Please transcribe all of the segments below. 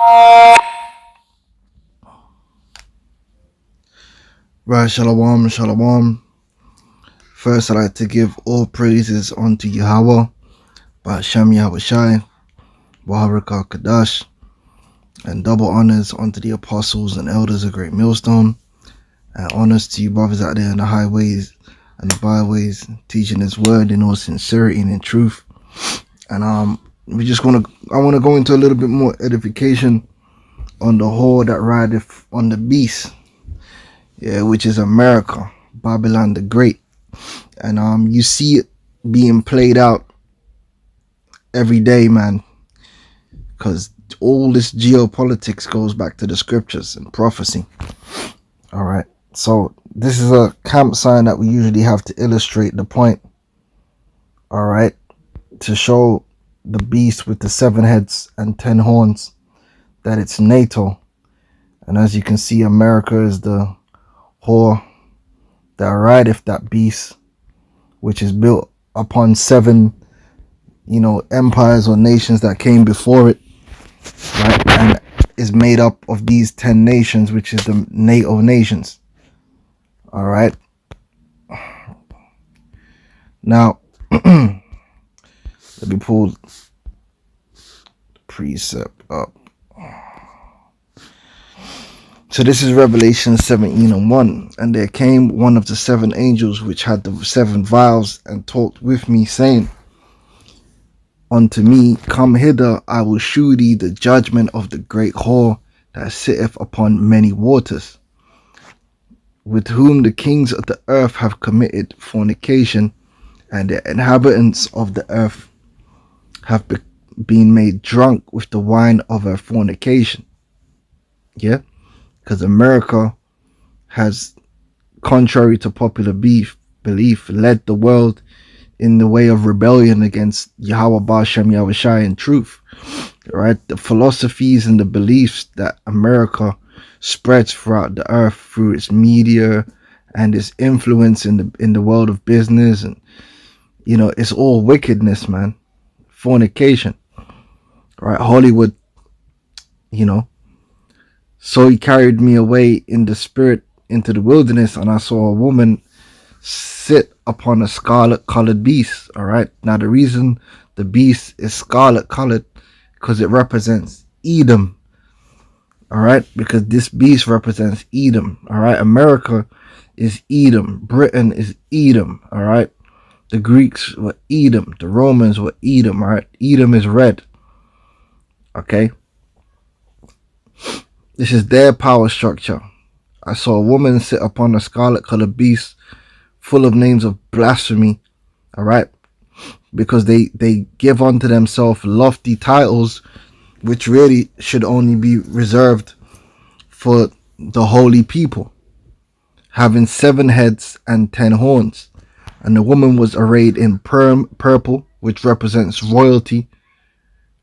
Right, shalom, shalom. First, I'd like to give all praises unto YAHAWAH, SHAM YAHAWASHI, RACHAA QADASH, and double honors unto the apostles and elders of Great Millstone, and honors to you brothers out there in the highways and the byways, teaching His word in all sincerity and in truth. And I want to go into a little bit more edification on the whore that rideth on the beast, which is America, Babylon the Great. And you see it being played out every day, man, because all this geopolitics goes back to the scriptures and prophecy. All right, so this is a camp sign that we usually have to illustrate the point, all right, to show the beast with the 7 heads and 10 horns that it's NATO. And as you can see, America is the whore that rideth that beast, which is built upon 7 empires or nations that came before it, right? And is made up of these 10 nations, which is the NATO nations. All right, now let me pull the precept up. So this is Revelation 17:1. And there came one of the 7 angels which had the 7 vials, and talked with me, saying unto me, Come hither, I will shew thee the judgment of the great whore that sitteth upon many waters, with whom the kings of the earth have committed fornication, and the inhabitants of the earth have been made drunk with the wine of her fornication. Yeah, because America has, contrary to popular belief, led the world in the way of rebellion against Yahawah, Shem, Yahawashi in truth. Right, the philosophies and the beliefs that America spreads throughout the earth through its media and its influence in the world of business, and it's all wickedness, man. Fornication, right? Hollywood, So he carried me away in the spirit into the wilderness, and I saw a woman sit upon a scarlet colored beast. All right, now the reason the beast is scarlet colored, because it represents Edom. All right, because this beast represents Edom. All right, America is Edom, Britain is Edom. All right, the Greeks were Edom, the Romans were Edom. All right, Edom is red. Okay, this is their power structure. I saw a woman sit upon a scarlet colored beast, full of names of blasphemy. All right, because they give unto themselves lofty titles, which really should only be reserved for the holy people, having 7 heads and 10 horns. And the woman was arrayed in purple, which represents royalty,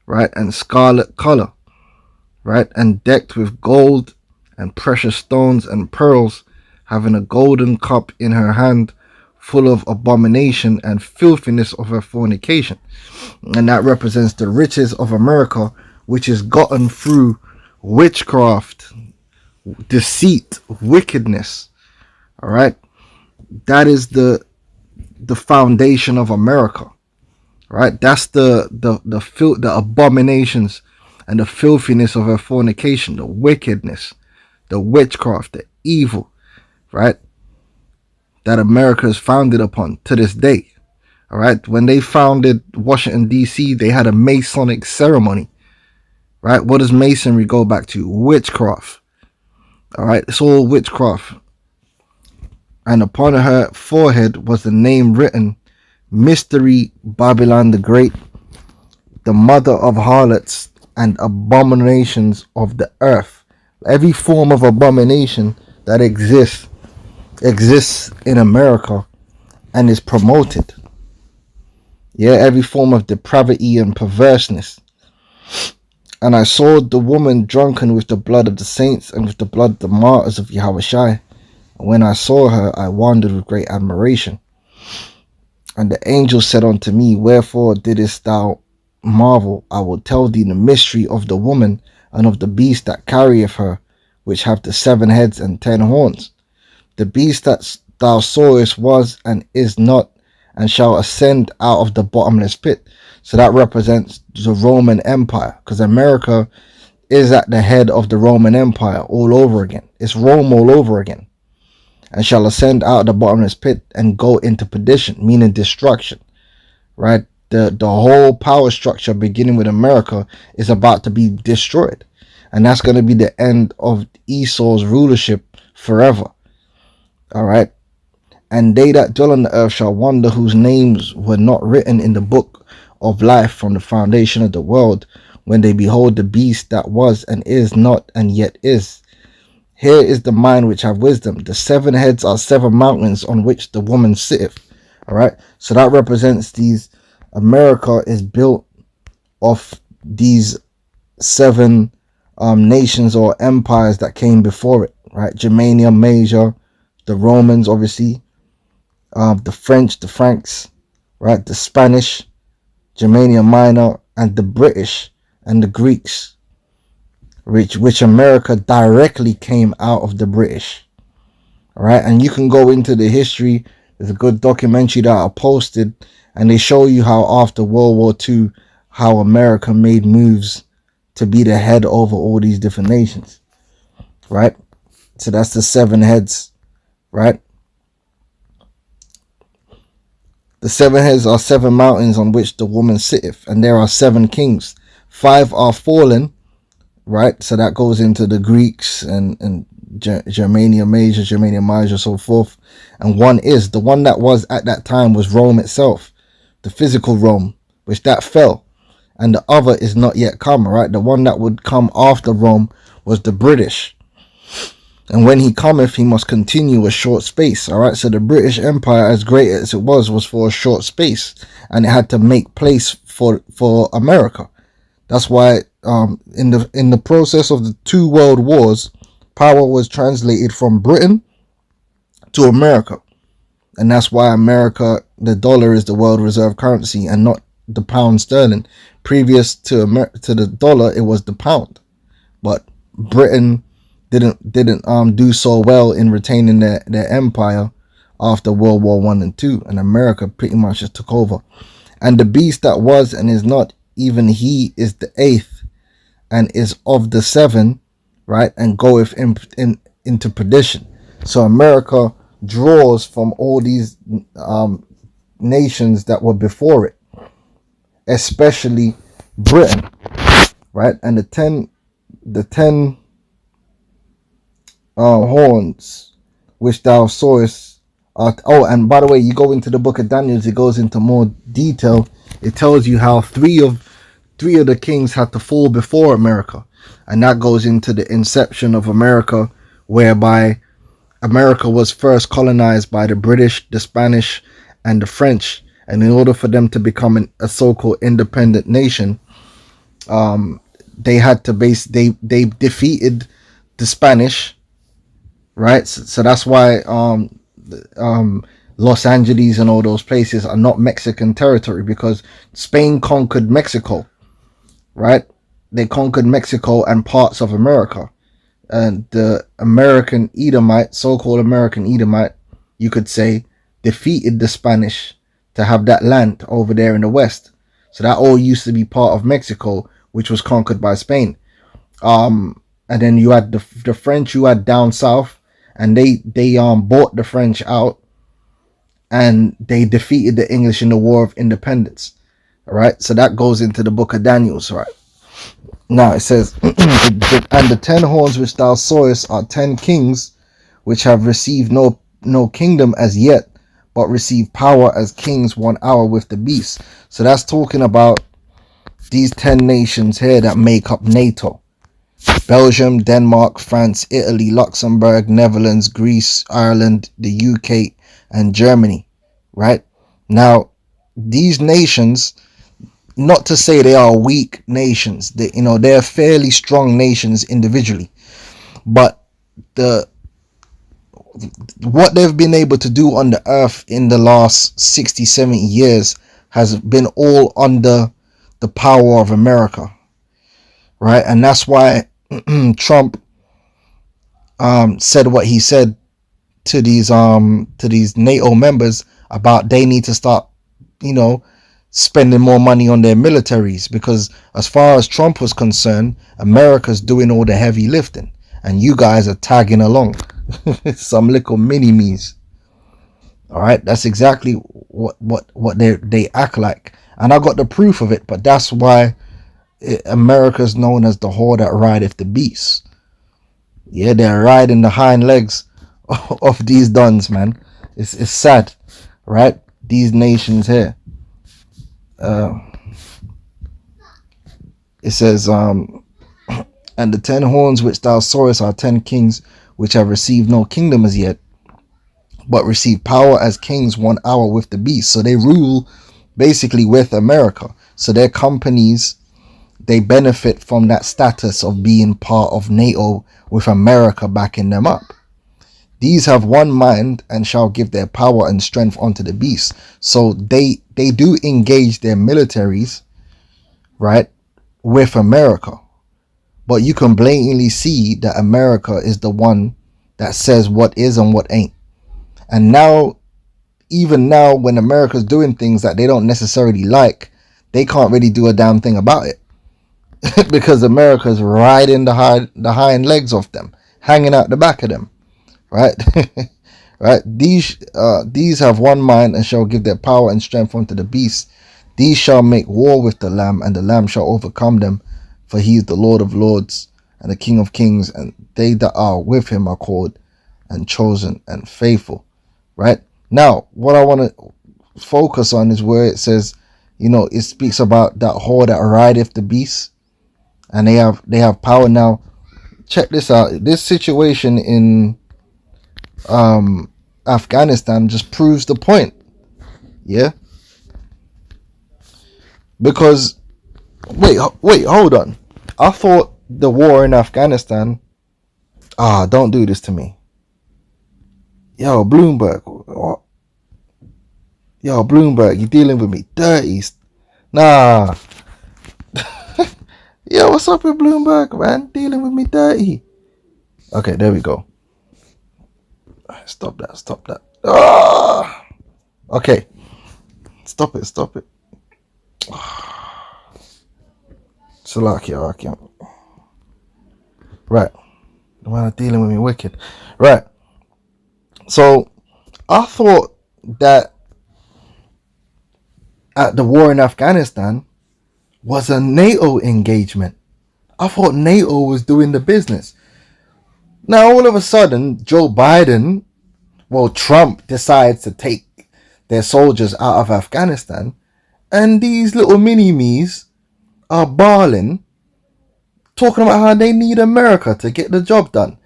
right, and scarlet color, right, and decked with gold and precious stones and pearls, having a golden cup in her hand, full of abomination and filthiness of her fornication. And that represents the riches of America, which is gotten through witchcraft, deceit, wickedness. All right, that is the foundation of America. Right, that's the abominations and the filthiness of her fornication, the wickedness, the witchcraft, the evil, right, that America is founded upon to this day. All right, when they founded Washington D.C., they had a Masonic ceremony. Right, what does Masonry go back to? Witchcraft. All right, it's all witchcraft. And upon her forehead was the name written, Mystery Babylon the Great, the mother of harlots and abominations of the earth. Every form of abomination that exists in America and is promoted. Yeah, every form of depravity and perverseness. And I saw the woman drunken with the blood of the saints and with the blood of the martyrs of Yahawashi. And when I saw her, I wondered with great admiration. And the angel said unto me, Wherefore didst thou marvel? I will tell thee the mystery of the woman and of the beast that carrieth her, which have the 7 heads and 10 horns. The beast that thou sawest was and is not, and shall ascend out of the bottomless pit. So that represents the Roman Empire, because America is at the head of the Roman Empire all over again. It's Rome all over again. And shall ascend out of the bottomless pit and go into perdition, meaning destruction, right? The whole power structure beginning with America is about to be destroyed. And that's going to be the end of Esau's rulership forever. All right. And they that dwell on the earth shall wonder, whose names were not written in the book of life from the foundation of the world, when they behold the beast that was and is not and yet is. Here is the mind which have wisdom. The 7 heads are 7 mountains on which the woman sitteth. All right. So that represents these. America is built off these 7 nations or empires that came before it, right? Germania Major, the Romans, obviously, the French, the Franks, right? The Spanish, Germania Minor, and the British and the Greeks, which America directly came out of the British. All right, and you can go into the history. There's a good documentary that I posted, and they show you how after World War II, how America made moves to be the head over all these different nations, right? So that's the 7 heads, right? The 7 heads are 7 mountains on which the woman sitteth, and there are 7 kings. 5 are fallen, right? So that goes into the Greeks and Germania Major, Germania Minor, so forth. And 1 is, the one that was at that time was Rome itself, the physical Rome, which that fell. And the other is not yet come, right? The one that would come after Rome was the British. And when he cometh, he must continue a short space, all right? So the British Empire, as great as it was for a short space, and it had to make place for America. That's why in the process of the 2 world wars, power was translated from Britain to America. And that's why America, the dollar is the world reserve currency and not the pound sterling. Previous to the dollar, it was the pound. But Britain didn't do so well in retaining their empire after World War I and II, and America pretty much just took over. And the beast that was and is not, even he is the 8th, and is of the 7, right, and goeth into perdition. So America draws from all these nations that were before it, especially Britain, right? And the 10 horns which thou sawest are, oh, and by the way, you go into the book of Daniel, it goes into more detail. It tells you how three of the kings had to fall before America, and that goes into the inception of America, whereby America was first colonized by the British, the Spanish, and the French. And in order for them to become a so-called independent nation, they had to they defeated the Spanish, right? So that's why Los Angeles and all those places are not Mexican territory, because Spain conquered Mexico, right? They conquered Mexico and parts of America. And the American Edomite, so-called American Edomite, you could say, defeated the Spanish to have that land over there in the west. So that all used to be part of Mexico, which was conquered by Spain. And then you had the French, you had down south, and they bought the French out, and they defeated the English in the War of Independence. All right, so that goes into the book of Daniel, right? Now it says, and the 10 horns which thou sawest are 10 kings, which have received no kingdom as yet, but receive power as kings 1 hour with the beast. So that's talking about these 10 nations here that make up NATO. Belgium, Denmark, France, Italy, Luxembourg, Netherlands, Greece, Ireland, the UK, and Germany, right? Now, these nations, not to say they are weak nations, they're fairly strong nations individually, but what they've been able to do on the earth in the last 60-70 years has been all under the power of America, right? And that's why Trump said what he said to these NATO members about they need to start, you know, spending more money on their militaries, because as far as Trump was concerned, America's doing all the heavy lifting and you guys are tagging along. Some little mini-me's. All right, that's exactly what they act like, and I got the proof of it. But that's why America's known as the whore that rideth the beast. Yeah, they're riding the hind legs of these dons, man. It's sad, right? These nations here. It says, and the 10 horns which thou sawest are 10 kings which have received no kingdom as yet, but receive power as kings 1 hour with the beast. So they rule basically with America. So their companies, they benefit from that status of being part of NATO with America backing them up. These have one mind and shall give their power and strength unto the beast. So they do engage their militaries, right, with America. But you can blatantly see that America is the one that says what is and what ain't. And now, even now, when America's doing things that they don't necessarily like, they can't really do a damn thing about it. Because America's riding the hind legs off them, hanging out the back of them. Right? Right? These have one mind and shall give their power and strength unto the beast. These shall make war with the Lamb, and the Lamb shall overcome them. For he is the Lord of lords and the King of kings, and they that are with him are called and chosen and faithful. Right? Now, what I want to focus on is where it says, you know, it speaks about that whore that rideth the beast, and they have power. Now, check this out. This situation in Afghanistan just proves the point. Yeah, because wait, hold on. I thought the war in Afghanistan. Don't do this to me. Yo, Bloomberg. Yo, Bloomberg, you dealing with me dirty. Nah. Yo, what's up with Bloomberg, man? Dealing with me dirty. Okay, there we go. Stop that. Okay. Stop it. Salakia. Right. The man are dealing with me wicked. Right. So, I thought that at the war in Afghanistan was a NATO engagement. I thought NATO was doing the business. Now, all of a sudden, Trump decides to take their soldiers out of Afghanistan, and these little mini-me's are bawling, talking about how they need America to get the job done.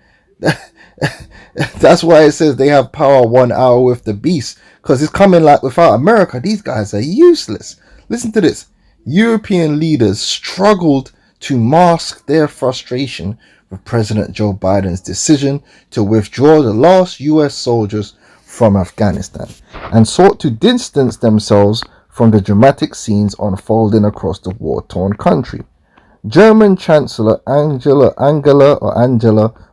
That's why it says they have power 1 hour with the beast, because it's coming like without America, these guys are useless. Listen to this. European leaders struggled to mask their frustration with President Joe Biden's decision to withdraw the last US soldiers from Afghanistan, and sought to distance themselves from the dramatic scenes unfolding across the war-torn country. German Chancellor Angela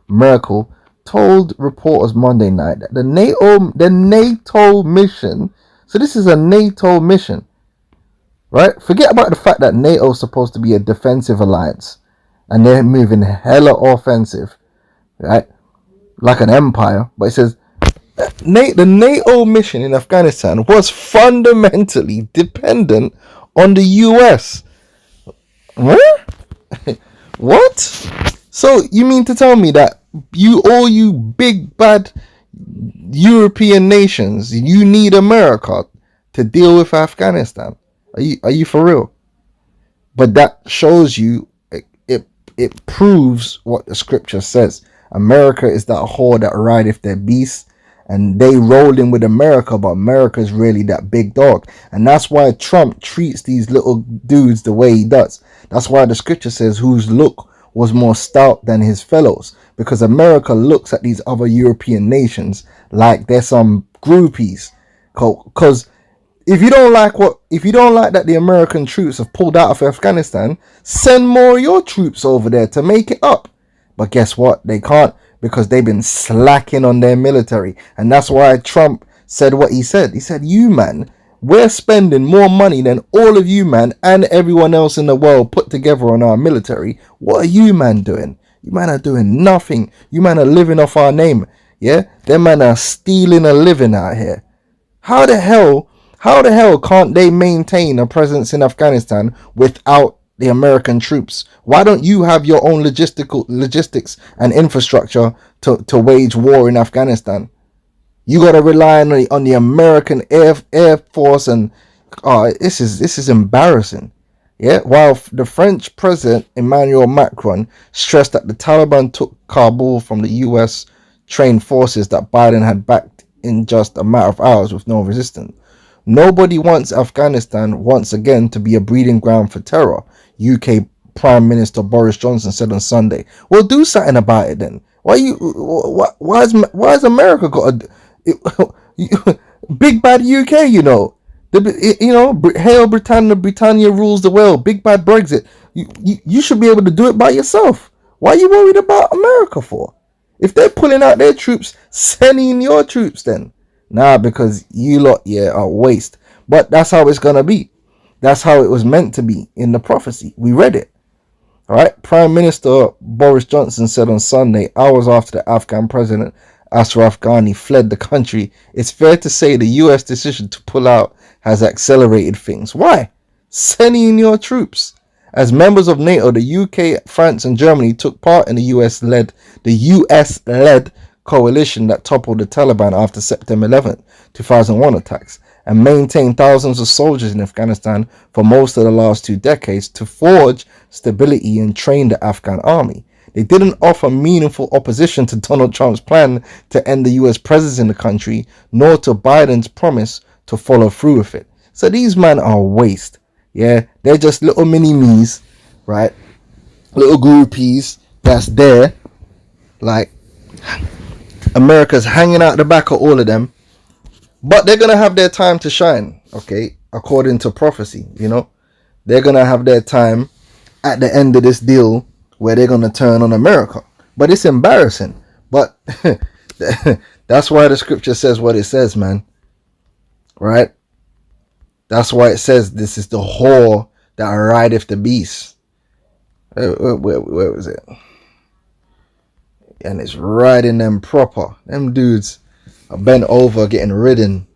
Merkel told reporters Monday night that the NATO mission, so this is a NATO mission, right? Forget about the fact that NATO is supposed to be a defensive alliance, and they're moving hella offensive, right? Like an empire. But it says the NATO mission in Afghanistan was fundamentally dependent on the US. What? What? So you mean to tell me that you big bad European nations, you need America to deal with Afghanistan? Are you for real? But that shows you, it proves what the scripture says. America is that whore that rideth their beast, and they roll in with America, but America is really that big dog. And that's why Trump treats these little dudes the way he does. That's why the scripture says whose look was more stout than his fellows, because America looks at these other European nations like they're some groupies, because If you don't like that the American troops have pulled out of Afghanistan, send more of your troops over there to make it up. But guess what? They can't, because they've been slacking on their military. And that's why Trump said what he said. He said, you man, we're spending more money than all of you man and everyone else in the world put together on our military. What are you man doing? You man are doing nothing. You man are living off our name. Yeah? Them man are stealing a living out here. How the hell can't they maintain a presence in Afghanistan without the American troops? Why don't you have your own logistics and infrastructure to wage war in Afghanistan? You got to rely on the American Air Force, and this is embarrassing. Yeah, while the French President Emmanuel Macron stressed that the Taliban took Kabul from the US trained forces that Biden had backed in just a matter of hours with no resistance. Nobody wants Afghanistan once again to be a breeding ground for terror, UK Prime Minister Boris Johnson said on Sunday. Well, do something about it then. Why has America got a big bad UK? Hail Britannia, Britannia rules the world. Big bad Brexit. You should be able to do it by yourself. Why are you worried about America for? If they're pulling out their troops, send in your troops then. Nah, because you lot, are waste. But that's how it's going to be. That's how it was meant to be in the prophecy. We read it. All right. Prime Minister Boris Johnson said on Sunday, hours after the Afghan president Ashraf Ghani fled the country, it's fair to say the US decision to pull out has accelerated things. Why? Send in your troops. As members of NATO, the UK, France, and Germany took part in the US-led coalition that toppled the Taliban after September 11, 2001 attacks, and maintained thousands of soldiers in Afghanistan for most of the last 2 decades to forge stability and train the Afghan army. They didn't offer meaningful opposition to Donald Trump's plan to end the US presence in the country, nor to Biden's promise to follow through with it. So these men are waste. Yeah, they're just little mini-me's, right? Little groupies that's there. Like, America's hanging out the back of all of them. But they're going to have their time to shine, okay? According to prophecy, They're going to have their time at the end of this deal where they're going to turn on America. But it's embarrassing. But that's why the scripture says what it says, man. Right? That's why it says this is the whore that rideth the beast. Where was it? And it's riding them proper. Them dudes are bent over getting ridden.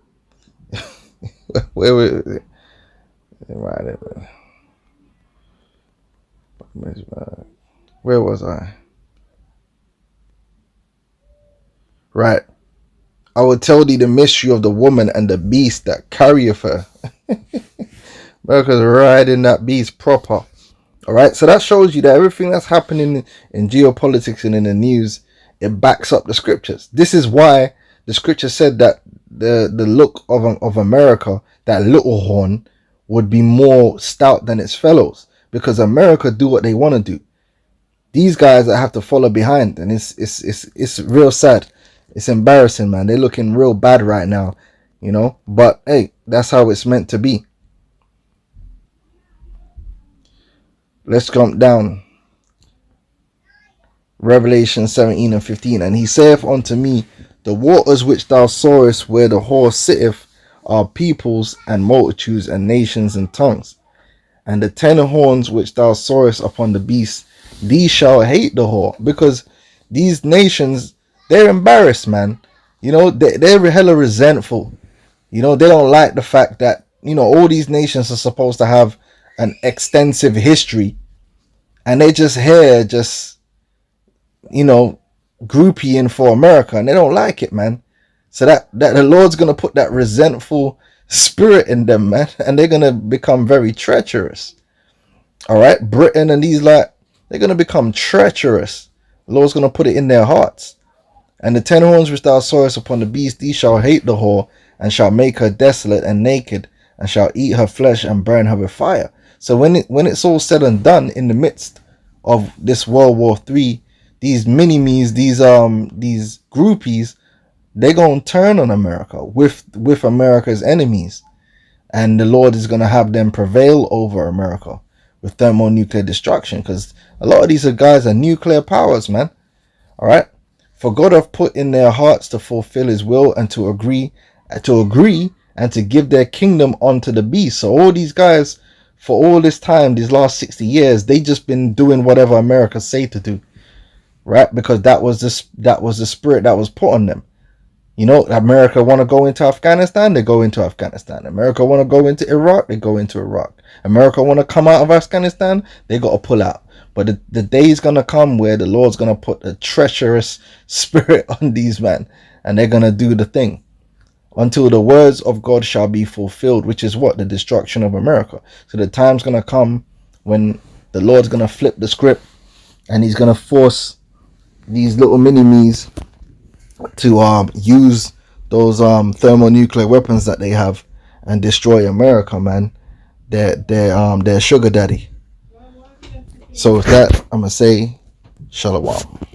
Where was it? Where was I? Right. I will tell thee the mystery of the woman and the beast that carrieth her. America's riding that beast proper. Alright, so that shows you that everything that's happening in geopolitics and in the news, it backs up the scriptures. This is why the scripture said that the look of America, that little horn, would be more stout than its fellows. Because America do what they want to do. These guys that have to follow behind, and it's real sad. It's embarrassing, man. They're looking real bad right now, But hey, that's how it's meant to be. Let's jump down. Revelation 17 and 15. And he saith unto me, the waters which thou sawest where the horse sitteth are peoples and multitudes and nations and tongues. And the 10 horns which thou sawest upon the beast, these shall hate the whore. Because these nations, they're embarrassed, man. They're hella resentful. They don't like the fact that, all these nations are supposed to have an extensive history. And they just here, groupieing for America. And they don't like it, man. So that the Lord's going to put that resentful spirit in them, man. And they're going to become very treacherous. All right. Britain and these they're going to become treacherous. The Lord's going to put it in their hearts. And the 10 horns which thou sawest upon the beast, these shall hate the whore, and shall make her desolate and naked, and shall eat her flesh and burn her with fire. So when it's all said and done, in the midst of this World War III, these mini-me's, these groupies, they're going to turn on America with America's enemies. and the Lord is going to have them prevail over America with thermonuclear destruction, because a lot of these guys are nuclear powers, man. All right. For God have put in their hearts to fulfill his will and to agree and to give their kingdom unto the beast. So all these guys, for all this time, these last 60 years, they just been doing whatever America say to do, right? Because that was the spirit that was put on them. You know, America want to go into Afghanistan, they go into Afghanistan. America want to go into Iraq, they go into Iraq. America want to come out of Afghanistan, they got to pull out. But the day is going to come where the Lord's going to put a treacherous spirit on these men, and they're going to do the thing until the words of God shall be fulfilled, which is what? The destruction of America. So the time's going to come when the Lord's going to flip the script, and he's going to force these little mini-me's to use those thermonuclear weapons that they have and destroy America, man. Their sugar daddy. So with that, I'm gonna say shalom.